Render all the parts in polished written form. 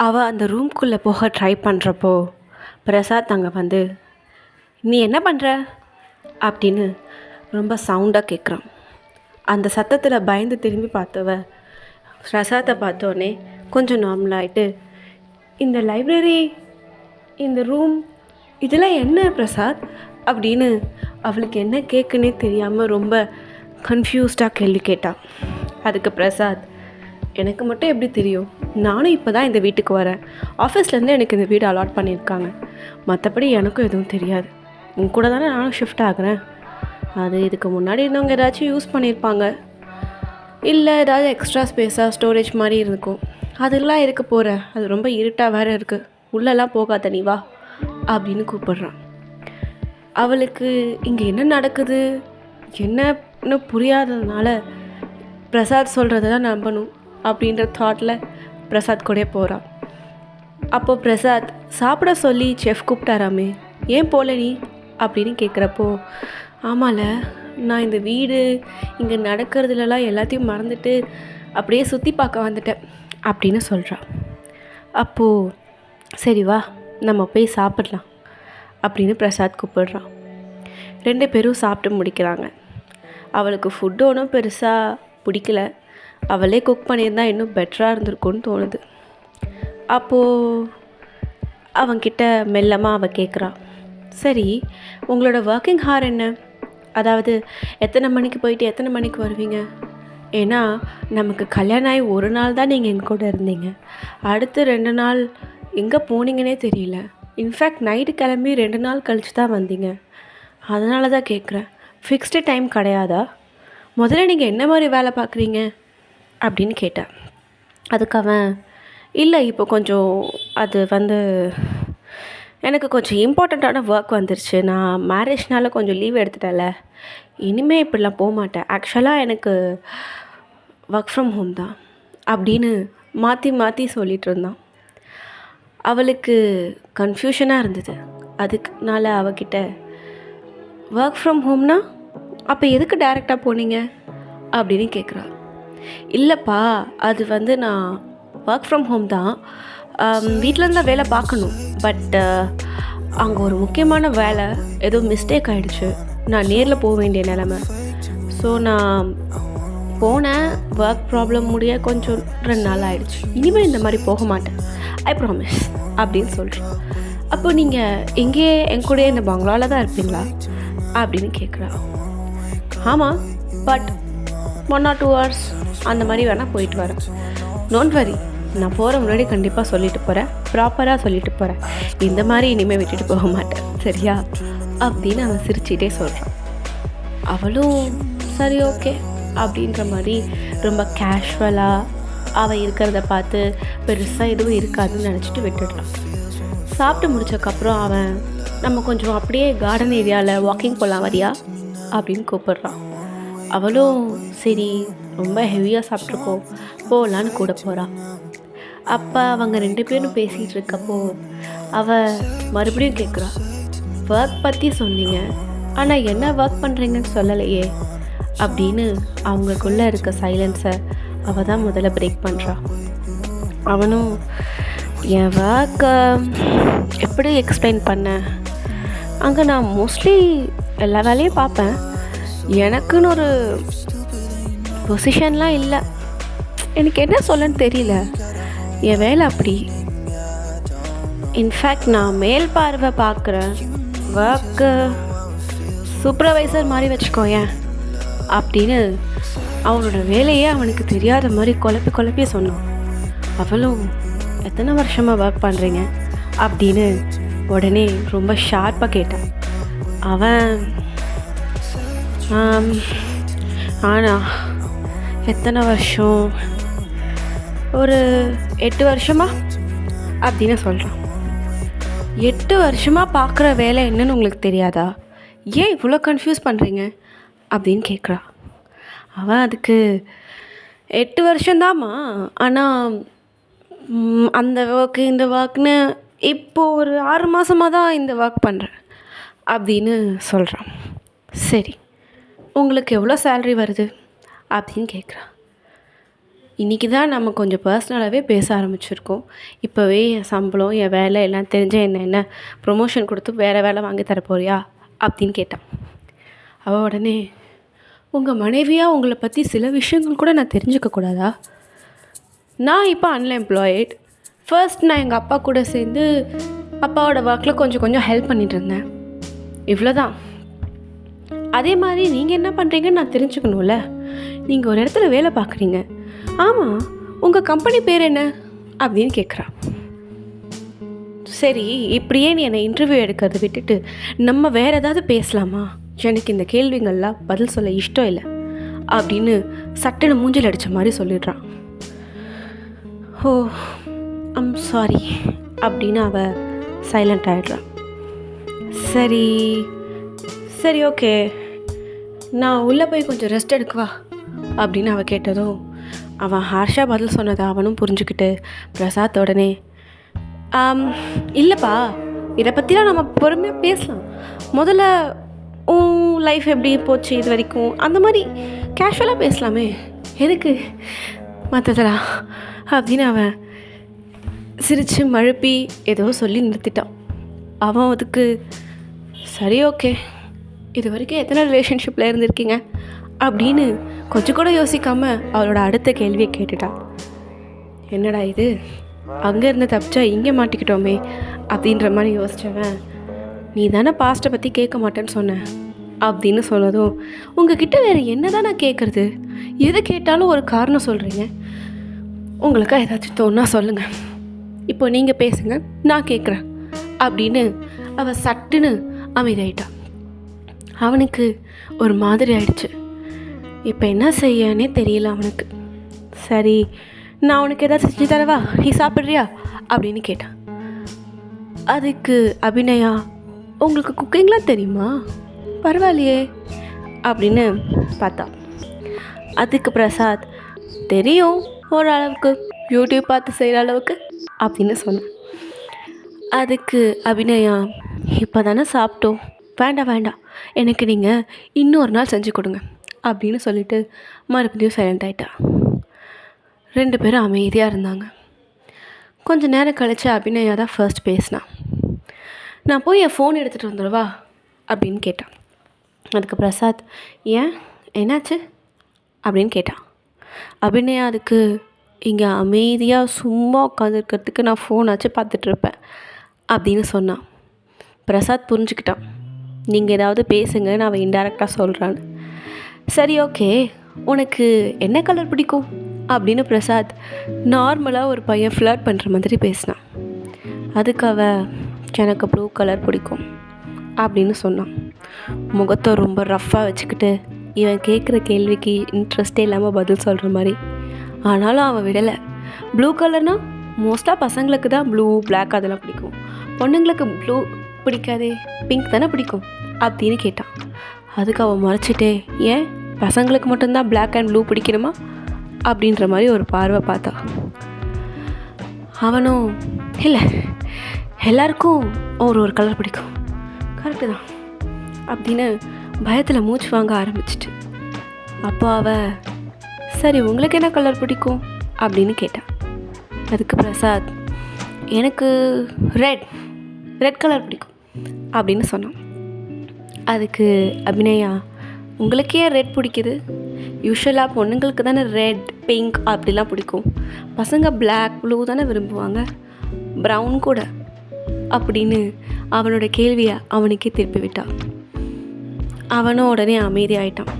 அவள் அந்த ரூம்குள்ளே போக ட்ரை பண்ணுறப்போ பிரசாத் அங்கே வந்து, நீ என்ன பண்ணுற அப்படின்னு ரொம்ப சவுண்டாக கேட்குறான். அந்த சத்தத்தில் பயந்து திரும்பி பார்த்தவ பிரசாத்தை பார்த்தோன்னே கொஞ்சம் நார்மலாகிட்டு, இந்த லைப்ரரி, இந்த ரூம், இதெல்லாம் என்ன பிரசாத் அப்படின்னு அவளுக்கு என்ன கேட்குன்னே தெரியாமல் ரொம்ப கன்ஃபியூஸ்டாக கேள்வி கேட்டான். அதுக்கு பிரசாத், எனக்கு மட்டும் எப்படி தெரியும், நானும் இப்போ தான் இந்த வீட்டுக்கு வரேன், ஆஃபீஸ்லேருந்து எனக்கு இந்த வீடு அலாட் பண்ணியிருக்காங்க, மற்றபடி எனக்கும் எதுவும் தெரியாது, உன் கூட தானே நானும் ஷிஃப்ட் ஆகுறேன், அது இதுக்கு முன்னாடி இருந்தவங்க ஏதாச்சும் யூஸ் பண்ணியிருப்பாங்க, இல்லை ஏதாவது எக்ஸ்ட்ரா ஸ்பேஸாக ஸ்டோரேஜ் மாதிரி இருக்கும், அதெல்லாம் இருக்க போகிற, அது ரொம்ப இருட்டாக வேறு இருக்குது, உள்ளெல்லாம் போகாத நீ வா அப்படின்னு கூப்பிடுறான். அவளுக்கு இங்கே என்ன நடக்குது என்னன்னு புரியாததுனால பிரசாத் சொல்கிறதெல்லாம் நம்பணும் அப்படின்ற தாட்டில் பிரசாத் கூட போகிறான். அப்போது பிரசாத் சாப்பிட சொல்லி செஃப் கூப்பிட்டாராமே, ஏன் போகல நீ அப்படின்னு கேட்குறப்போ, ஆமாம்ல, நான் இந்த வீடு இங்கே நடக்கிறதுலலாம் எல்லாத்தையும் மறந்துட்டு அப்படியே சுற்றி பார்க்க வந்துட்டேன் அப்படின்னு சொல்கிறான். அப்போது சரி வா நம்ம போய் சாப்பிட்லாம் அப்படின்னு பிரசாத் கூப்பிடுறான். 2 பேரும் சாப்பிட்டு முடிக்கிறாங்க. அவளுக்கு ஃபுட்டு ஒன்றும் பெருசாக பிடிக்கல, அவளே குக் பண்ணியிருந்தா இன்னும் பெட்டராக இருந்திருக்கும்னு தோணுது. அப்போது அவன்கிட்ட மெல்லமாக அவள் கேட்குறான், சரி உங்களோட ஒர்க்கிங் ஹார் என்ன, அதாவது எத்தனை மணிக்கு போயிட்டு எத்தனை மணிக்கு வருவீங்க, ஏன்னா நமக்கு கல்யாணம் ஆகி ஒரு நாள் தான் நீங்கள் எங்கள் கூட இருந்தீங்க, அடுத்து 2 நாள் எங்கே போனீங்கன்னே தெரியல, இன்ஃபேக்ட் நைட்டு கிளம்பி 2 நாள் கழித்து தான் வந்தீங்க, அதனால தான் கேட்குறேன், ஃபிக்ஸ்டு டைம் கிடையாதா, முதல்ல நீங்கள் என்ன மாதிரி வேலை பார்க்குறீங்க அப்படின்னு கேட்டேன். அதுக்கு அவன், இல்லை இப்போ கொஞ்சம் அது வந்து எனக்கு கொஞ்சம் இம்பார்ட்டண்ட்டான ஒர்க் வந்துருச்சு, நான் மேரேஜ்னால கொஞ்சம் லீவ் எடுத்துட்டேன்ல, இனிமேல் இப்படிலாம் போக மாட்டேன், ஆக்சுவலாக எனக்கு ஒர்க் ஃப்ரம் ஹோம் தான் அப்படின்னு மாற்றி மாற்றி சொல்லிகிட்டு இருந்தான். அவளுக்கு கன்ஃபியூஷனாக இருந்தது. அதுக்குனால அவகிட்ட, ஒர்க் ஃப்ரம் ஹோம்னா அப்போ எதுக்கு டைரெக்டாக போனீங்க அப்படின்னு கேட்குறா. இல்லைப்பா, அது வந்து நான் ஒர்க் ஃப்ரம் ஹோம் தான், வீட்டிலேருந்து தான் வேலை பார்க்கணும், பட் அங்கே ஒரு முக்கியமான வேலை ஏதோ மிஸ்டேக் ஆகிடுச்சு, நான் நேரில் போக வேண்டிய நிலமை, ஸோ நான் போனேன், ஒர்க் ப்ராப்ளம் முடிய கொஞ்சம் 2 நாள் ஆகிடுச்சு, இனிமேல் இந்த மாதிரி போக மாட்டேன், ஐ ப்ராமிஸ் அப்படின்னு சொல்கிறேன். அப்போ நீங்கள் எங்கேயே என் கூட இந்த பங்களாவில் தான் இருப்பீங்களா அப்படின்னு கேட்குறா. ஆமாம், பட் 1 or 2 hours அந்த மாதிரி வேணால் போயிட்டு வரேன், டோன்ட் வரி, நான் போகிற முன்னாடி கண்டிப்பாக சொல்லிட்டு போகிறேன், ப்ராப்பராக சொல்லிட்டு போகிறேன், இந்த மாதிரி இனிமேல் விட்டுட்டு போக மாட்டேன் சரியா அப்படின்னு அவன் சிரிச்சிட்டே சொல்கிறான். அவளும் சரி ஓகே அப்படின்ற மாதிரி ரொம்ப கேஷுவலாக அவள் இருக்கிறத பார்த்து பெருசாக எதுவும் இருக்காதுன்னு நினச்சிட்டு விட்டுடலாம். சாப்பிட்டு முடிச்சதுக்கப்புறம் அவன், நம்ம கொஞ்சம் அப்படியே கார்டன் ஏரியாவில் வாக்கிங் போகலாம் வரியா அப்படின்னு கூப்பிட்றான். அவளும் சரி ரொம்ப ஹெவியாக சாப்பிட்ருக்கோம் போகலான்னு கூட போகிறான். அப்போ அவங்க 2 பேரும் பேசிகிட்டு இருக்கப்போ அவள் மறுபடியும் கேட்குறா, ஒர்க் பற்றி சொன்னீங்க, ஆனால் என்ன ஒர்க் பண்ணுறீங்கன்னு சொல்லலையே அப்படின்னு அவங்களுக்குள்ளே இருக்க சைலன்ஸை அவள் தான் முதல்ல பிரேக் பண்ணுறா. அவனும், என் ஒர்க்கை எப்படி எக்ஸ்பிளைன் பண்ணேன், அங்கே நான் மோஸ்ட்லி எல்லா வேலையும் பார்ப்பேன், எனக்குன்னு ஒரு பொசிஷன்லாம் இல்லை, எனக்கு என்ன சொல்லன்னு தெரியல, என் வேலை அப்படி, இன்ஃபேக்ட் நான் மேல் பார்வை பார்க்குறேன், ஒர்க்கு சூப்பர்வைசர் மாதிரி வச்சுக்கோயேன் அப்படின்னு அவனோட வேலையே அவனுக்கு தெரியாத மாதிரி குழப்பி சொன்னான். அவளும், எத்தனை வருஷமாக ஒர்க் பண்ணுறீங்க அப்படின்னு உடனே ரொம்ப ஷார்ப்பாக கேட்டான். அவன், ஆனால் எத்தனை வருஷம், ஒரு 8 வருஷமா அப்படின்னு சொல்கிறான். 8 வருஷமாக பார்க்குற வேலை என்னன்னு உங்களுக்கு தெரியாதா, ஏன் இவ்வளோ கன்ஃபியூஸ் பண்ணுறீங்க அப்படின்னு கேட்குறா. அவன் அதுக்கு, 8 வருஷந்தாம்மா, ஆனால் அந்த ஒர்க்கு இந்த ஒர்க்னு இப்போது ஒரு 6 மாதமாக தான் இந்த ஒர்க் பண்ணுறேன் அப்படின்னு சொல்கிறான். சரி உங்களுக்கு எவ்வளோ சேலரி வருது அப்படின்னு கேட்குறான். இன்றைக்கி தான் நம்ம கொஞ்சம் பர்சனலாகவே பேச ஆரம்பிச்சிருக்கோம். இப்போவே என் சம்பளம், என் வேலை எல்லாம் தெரிஞ்ச என்ன ப்ரொமோஷன் கொடுத்து வேறு வேலை வாங்கி தர போறியா அப்படின்னு கேட்டான். அவள் உடனே, உங்கள் மனைவியாக உங்களை பற்றி சில விஷயங்கள் கூட நான் தெரிஞ்சுக்கக்கூடாதா? நான் இப்போ அன்எம்ப்ளாய்டு. ஃபர்ஸ்ட் நான் எங்கள் அப்பா கூட சேர்ந்து அப்பாவோட ஒர்க்கில் கொஞ்சம் ஹெல்ப் பண்ணிகிட்டு இருந்தேன். இவ்வளோதான். அதே மாதிரி நீங்கள் என்ன பண்ணுறீங்கன்னு நான் தெரிஞ்சுக்கணும்ல. நீங்கள் ஒரு இடத்துல வேலை பார்க்குறீங்க. ஆமாம், உங்கள் கம்பெனி பேர் என்ன அப்படின்னு கேட்குறா. சரி, இப்படியே நீ என்னை இன்டர்வியூ எடுக்கிறத விட்டுட்டு நம்ம வேறு ஏதாவது பேசலாமா? எனக்கு இந்த கேள்விகள்லாம் பதில் சொல்ல இஷ்டம் இல்லை அப்படின்னு சட்டுன்னு மூஞ்சில் அடித்த மாதிரி சொல்லிடுறான். ஓ, ஐம் சாரி அப்படின்னு அவள் சைலண்ட் ஆகிடுறான். சரி சரி ஓகே, நான் உள்ளே போய் கொஞ்சம் ரெஸ்ட் எடுக்கவா அப்படின்னு அவள் கேட்டதும் அவன் ஹார்ஷாக பதில் சொன்னதை அவனும் புரிஞ்சுக்கிட்டு பிரசாத் உடனே, இல்லைப்பா, இதை பற்றிலாம் நம்ம பொறுமையாக பேசலாம். முதல்ல உன் லைஃப் எப்படி போச்சு இது வரைக்கும், அந்த மாதிரி கேஷுவலாக பேசலாமே, எதுக்கு மற்றதெல்லாம் அப்படின்னு அவன் சிரித்து மழுப்பி ஏதோ சொல்லி நிறுத்திட்டான். அவன் அதுக்கு சரி ஓகே, இது வரைக்கும் எத்தனை ரிலேஷன்ஷிப்பில் இருந்திருக்கீங்க அப்படின்னு கொஞ்சம் கூட யோசிக்காமல் அவளோட அடுத்த கேள்வியை கேட்டுட்டான். என்னடா இது, அங்கே இருந்து தப்பிச்சா இங்கே மாட்டிக்கிட்டோமே அப்படின்ற மாதிரி யோசித்தவன், நீ தானே பாஸ்ட்டை பற்றி கேட்க மாட்டேன்னு சொன்னேன் அப்படின்னு சொன்னதும், உங்ககிட்ட வேறு என்ன தான் நான் கேட்குறது, எது கேட்டாலும் ஒரு காரணம் சொல்கிறீங்க, உங்களுக்கா ஏதாச்சும் தோணுனா சொல்லுங்கள், இப்போ நீங்கள் பேசுங்க, நான் கேட்குறேன் அப்படின்னு அவள் சட்டுன்னு அமைதியாயிட்டான். அவனுக்கு ஒரு மாதிரி ஆயிடுச்சு. இப்போ என்ன செய்யனே தெரியல அவனுக்கு. சரி, நான் உனக்கு ஏதாவது செஞ்சு தரவா, நீ சாப்பிட்றியா அப்படின்னு கேட்டான். அதுக்கு அபிநயா, உங்களுக்கு குக்கிங்லாம் தெரியுமா, பரவாயில்லையே அப்படின்னு பார்த்தா. அதுக்கு பிரசாத், தெரியும் ஓரளவுக்கு, யூடியூப் பார்த்து செய்கிற அளவுக்கு அப்படின்னு சொன்னான். அதுக்கு அபிநயா, இப்போ தானே சாப்பிட்டோம், வேண்டாம் எனக்கு நீங்கள் இன்னொரு நாள் செஞ்சு கொடுங்க அப்படின்னு சொல்லிவிட்டு மறுபடியும் சைலண்ட் ஆகிட்டா. 2 பேரும் அமைதியாக இருந்தாங்க. கொஞ்சம் நேரம் கழித்து அபிநயா தான் ஃபர்ஸ்ட் பேசினான். நான் போய் என் ஃபோன் எடுத்துகிட்டு வந்துடுவா அப்படின்னு கேட்டான். அதுக்கு பிரசாத், ஏன் என்னாச்சு அப்படின்னு கேட்டான். அபிநயா அதுக்கு, இங்கே அமைதியாக சும்மா உட்காந்துருக்கிறதுக்கு நான் ஃபோனாச்சும் பார்த்துட்ருப்பேன் அப்படின்னு சொன்னான். பிரசாத் புரிஞ்சுக்கிட்டான், நீங்கள் ஏதாவது பேசுங்க, நான் அவன் இன்டெரக்டாக சொல்கிறான்னு. சரி ஓகே, உனக்கு என்ன கலர் பிடிக்கும் அப்படின்னு பிரசாத் நார்மலாக ஒரு பையன் ஃப்ளர்ட் பண்ணுற மாதிரி பேசினான். அதுக்கு அவள், எனக்கு ப்ளூ கலர் பிடிக்கும் அப்படின்னு சொன்னான். முகத்தை ரொம்ப ரஃப்பாக வச்சுக்கிட்டு இவன் கேட்குற கேள்விக்கு இன்ட்ரெஸ்டே இல்லாமல் பதில் சொல்கிற மாதிரி. ஆனாலும் அவன் விடலை. ப்ளூ கலர்னால் மோஸ்ட்டாக பசங்களுக்கு தான் ப்ளூ பிளாக் அதெல்லாம் பிடிக்கும், பொண்ணுங்களுக்கு ப்ளூ பிடிக்காதே, பிங்க் தானே பிடிக்கும் அப்படின்னு கேட்டான். அதுக்கு அவன் மறைச்சிட்டே, ஏன் பசங்களுக்கு மட்டும்தான் பிளாக் அண்ட் ப்ளூ பிடிக்கணுமா அப்படின்ற மாதிரி ஒரு பார்வை பார்த்தா. அவனும், இல்லை எல்லாருக்கும் ஒரு கலர் பிடிக்கும், கரெக்டு தான் அப்படின்னு பயத்தில் மூச்சு வாங்க ஆரம்பிச்சிட்டு. அப்போ அவள், சரி உங்களுக்கு என்ன கலர் பிடிக்கும் அப்படின்னு கேட்டான். அதுக்கு பிரசாத், எனக்கு ரெட் கலர் பிடிக்கும் அப்படின்னு சொன்னான். அதுக்கு அபிநயா, உங்களுக்கே ரெட் பிடிக்குது, யூஸ்வலாக பொண்ணுங்களுக்கு தானே ரெட் பிங்க் அப்படிலாம் பிடிக்கும், பசங்க பிளாக் ப்ளூ தானே விரும்புவாங்க, ப்ரௌன் கூட அப்படின்னு அவனோட கேள்வியை அவனுக்கே திருப்பி விட்டான். அவனும் உடனே அமைதி ஆகிட்டான்.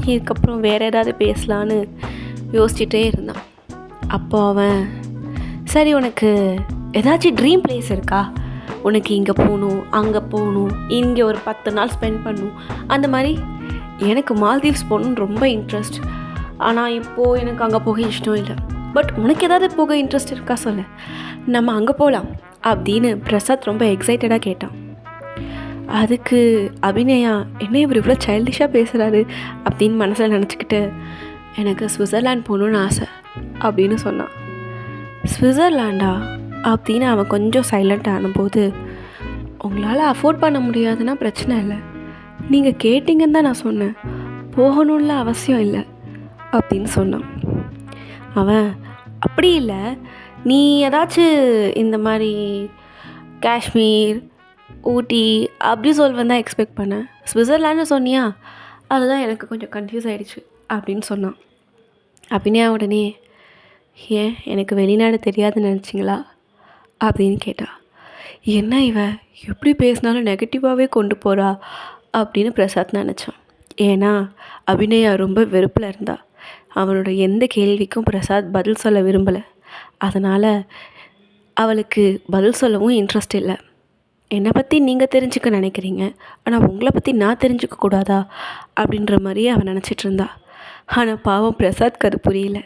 இதுக்கப்புறம் வேறு ஏதாவது பேசலான்னு யோசிச்சுட்டே இருந்தான். அப்போ அவன், சரி உனக்கு ஏதாச்சும் ட்ரீம் பிளேஸ் இருக்கா, உனக்கு இங்கே போகணும் அங்கே போகணும், இங்கே ஒரு 10 நாள் ஸ்பெண்ட் பண்ணணும் அந்த மாதிரி? எனக்கு மால்தீவ்ஸ் போகணுன்னு ரொம்ப இன்ட்ரெஸ்ட், ஆனால் இப்போது எனக்கு அங்கே போக இஷ்டம் இல்லை. பட் உனக்கு ஏதாவது போக இன்ட்ரெஸ்ட் இருக்கா சொல்ல, நம்ம அங்கே போகலாம் அப்படின்னு பிரசாத் ரொம்ப எக்ஸைட்டடாக கேட்டான். அதுக்கு அபிநயா, என்ன இவர் இவ்வளோ சைல்டிஷாக பேசுகிறாரு அப்படின்னு மனசில் நினச்சிக்கிட்டு, எனக்கு ஸ்விட்சர்லாண்ட் போகணுன்னு ஆசை அப்படின்னு சொன்னான். ஸ்விட்சர்லாண்டா அப்படின்னு அவன் கொஞ்சம் சைலண்ட் ஆனும்போது, உங்களால் அஃபோர்ட் பண்ண முடியாதுன்னா பிரச்சனை இல்லை, நீங்கள் கேட்டிங்கன்னு தான் நான் சொன்னேன், போகணும்ல அவசியம் இல்லை அப்படின்னு சொன்னான். அவன், அப்படி இல்லை, நீ ஏதாச்சும் இந்த மாதிரி காஷ்மீர், ஊட்டி அப்படி சொல்வேன் தான் எக்ஸ்பெக்ட் பண்ணேன். ஸ்விட்சர்லாண்டு சொன்னியா, அதுதான் எனக்கு கொஞ்சம் கன்ஃபியூஸ் ஆகிடுச்சு அப்படின்னு சொன்னான். அப்படின்னா உடனே, ஏன் எனக்கு வெளிநாடு தெரியாதுன்னு நினச்சிங்களா அப்படின்னு கேட்டா. என்ன இவ எப்படி பேசினாலும் நெகட்டிவாகவே கொண்டு போகிறா அப்படின்னு பிரசாத் நினச்சான். ஏன்னா அபிநயா ரொம்ப வெறுப்பில் இருந்தா. அவனோட எந்த கேள்விக்கும் பிரசாத் பதில் சொல்ல விரும்பலை. அதனால் அவளுக்கு பதில் சொல்லவும் இன்ட்ரெஸ்ட் இல்லை. என்னை பற்றி நீங்கள் தெரிஞ்சுக்க நினைக்கிறீங்க, ஆனால் உங்களை பற்றி நான் தெரிஞ்சுக்க கூடாதா அப்படின்ற மாதிரியே அவன் நினச்சிட்டு இருந்தா. ஆனால் பாவம் பிரசாத்க்கு அது புரியல.